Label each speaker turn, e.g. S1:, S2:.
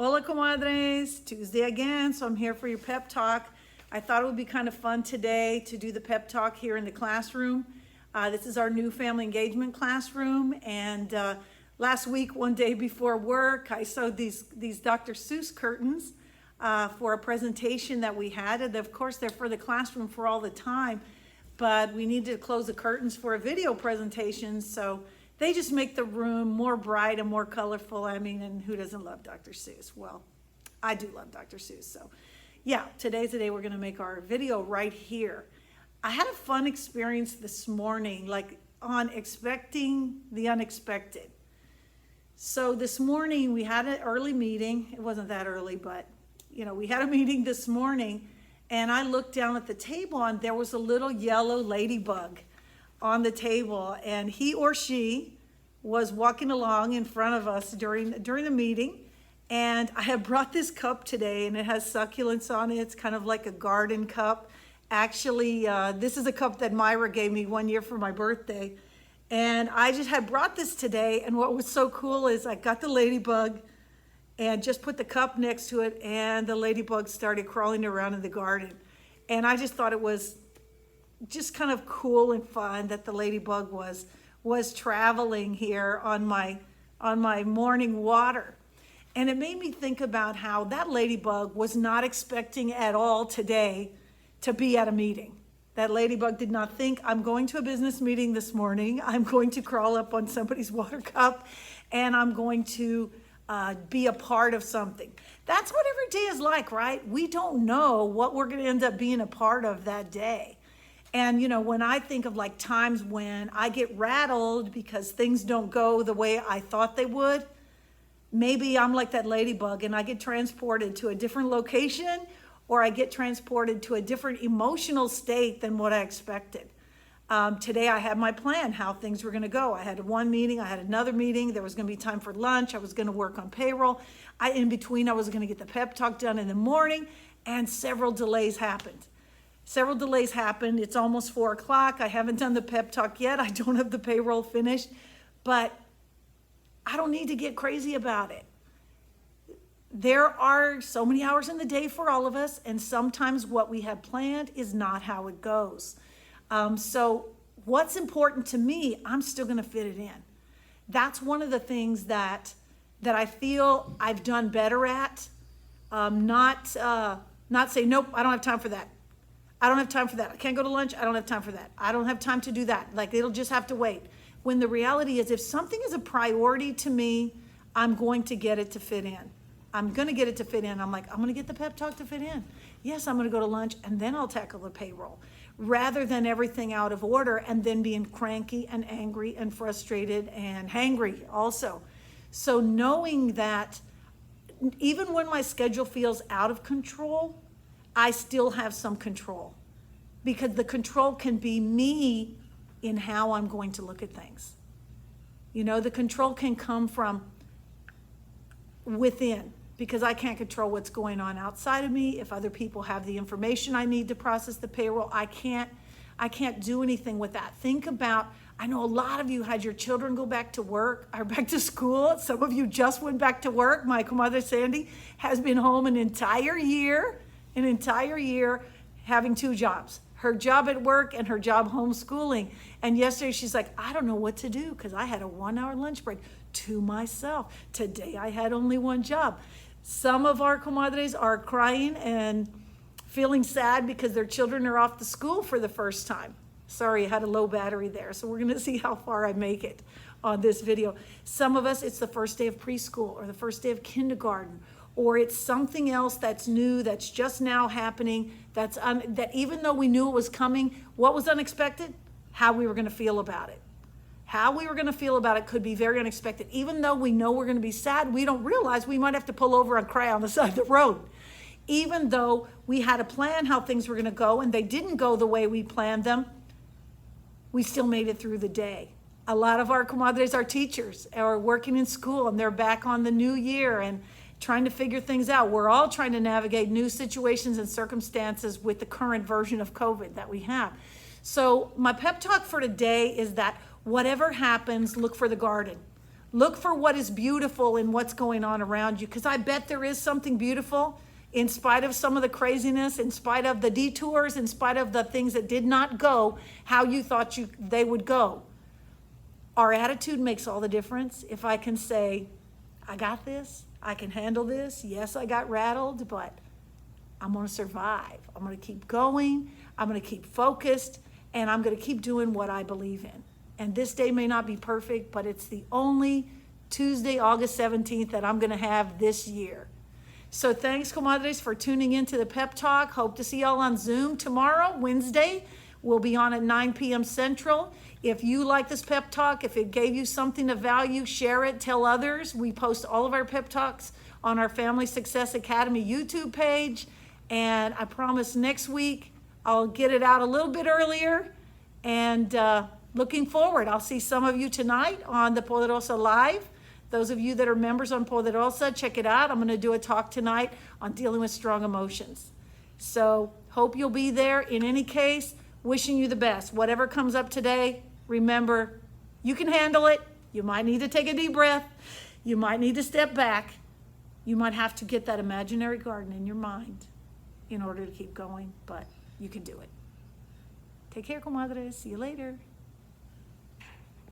S1: Hola, comadres. Tuesday again, so I'm here for your pep talk. I thought it would be kind of fun today to do the pep talk here in the classroom. This is our new family engagement classroom, and last week, one day before work, I sewed these Dr. Seuss curtains for a presentation that we had, and of course they're for the classroom for all the time, but we need to close the curtains for a video presentation, so they just make the room more bright and more colorful. I mean, and who doesn't love Dr. Seuss? Well, I do love Dr. Seuss. So yeah, today's the day we're gonna make our video right here. I had a fun experience this morning, like on expecting the unexpected. So this morning we had an early meeting. It wasn't that early, but you know, we had a meeting this morning, and I looked down at the table and there was a little yellow ladybug on the table, and he or she was walking along in front of us during the meeting. And I have brought this cup today, and it has succulents on it. It's kind of like a garden cup. Actually, this is a cup that Myra gave me one year for my birthday. And I just had brought this today, and what was so cool is I got the ladybug and just put the cup next to it, and the ladybug started crawling around in the garden. And I just thought it was just kind of cool and fun that the ladybug was traveling here on my morning water. And it made me think about how that ladybug was not expecting at all today to be at a meeting. That ladybug did not think, I'm going to a business meeting this morning, I'm going to crawl up on somebody's water cup, and I'm going to be a part of something. That's what every day is like, right? We don't know what we're gonna end up being a part of that day. And you know, when I think of like times when I get rattled because things don't go the way I thought they would, maybe I'm like that ladybug and I get transported to a different location, or I get transported to a different emotional state than what I expected. Today I had my plan, how things were gonna go. I had one meeting, I had another meeting, there was gonna be time for lunch, I was gonna work on payroll. In between, I was gonna get the pep talk done in the morning, and several delays happened. It's almost 4 o'clock. I haven't done the pep talk yet. I don't have the payroll finished, but I don't need to get crazy about it. There are so many hours in the day for all of us, and sometimes what we have planned is not how it goes. So what's important to me, I'm still gonna fit it in. That's one of the things that I feel I've done better at. Not say, nope, I don't have time for that. I don't have time for that. I can't go to lunch. I don't have time for that. I don't have time to do that. Like, it'll just have to wait. When the reality is, if something is a priority to me, I'm going to get it to fit in. I'm going to get it to fit in. I'm like, I'm going to get the pep talk to fit in. Yes, I'm going to go to lunch, and then I'll tackle the payroll, rather than everything out of order and then being cranky and angry and frustrated and hangry also. So knowing that even when my schedule feels out of control, I still have some control, because the control can be me in how I'm going to look at things. You know, the control can come from within, because I can't control what's going on outside of me. If other people have the information I need to process the payroll, I can't do anything with that. Think about, I know a lot of you had your children go back to work or back to school. Some of you just went back to work. My comadre Sandy has been home an entire year having 2 jobs, her job at work and her job homeschooling. And yesterday she's like, I don't know what to do, because I had a 1-hour lunch break to myself. Today I had only 1 job. Some of our comadres are crying and feeling sad because their children are off to school for the first time. Sorry, I had a low battery there, so we're gonna see how far I make it on this video. Some of us, it's the first day of preschool or the first day of kindergarten, or it's something else that's new, that's just now happening, that even though we knew it was coming, what was unexpected? How we were gonna feel about it. How we were gonna feel about it could be very unexpected. Even though we know we're gonna be sad, we don't realize we might have to pull over and cry on the side of the road. Even though we had a plan how things were gonna go and they didn't go the way we planned them, we still made it through the day. A lot of our comadres are teachers or working in school, and they're back on the new year and trying to figure things out. We're all trying to navigate new situations and circumstances with the current version of COVID that we have. So my pep talk for today is that whatever happens, look for the garden. Look for what is beautiful in what's going on around you, because I bet there is something beautiful in spite of some of the craziness, in spite of the detours, in spite of the things that did not go how you thought they would go. Our attitude makes all the difference. If I can say, I got this, I can handle this. Yes, I got rattled, but I'm going to survive. I'm going to keep going. I'm going to keep focused, and I'm going to keep doing what I believe in. And this day may not be perfect, but it's the only Tuesday, August 17th that I'm going to have this year. So thanks, comadres, for tuning into the Pep Talk. Hope to see y'all on Zoom tomorrow, Wednesday. We'll be on at 9 p.m. Central. If you like this Pep Talk, if it gave you something of value, share it, tell others. We post all of our Pep Talks on our Family Success Academy YouTube page. And I promise next week I'll get it out a little bit earlier. And looking forward, I'll see some of you tonight on the Poderosa Live. Those of you that are members on Poderosa, check it out. I'm going to do a talk tonight on dealing with strong emotions. So hope you'll be there. In any case, wishing you the best. Whatever comes up today, remember, you can handle it. You might need to take a deep breath. You might need to step back. You might have to get that imaginary garden in your mind in order to keep going, but you can do it. Take care, comadres. See you later.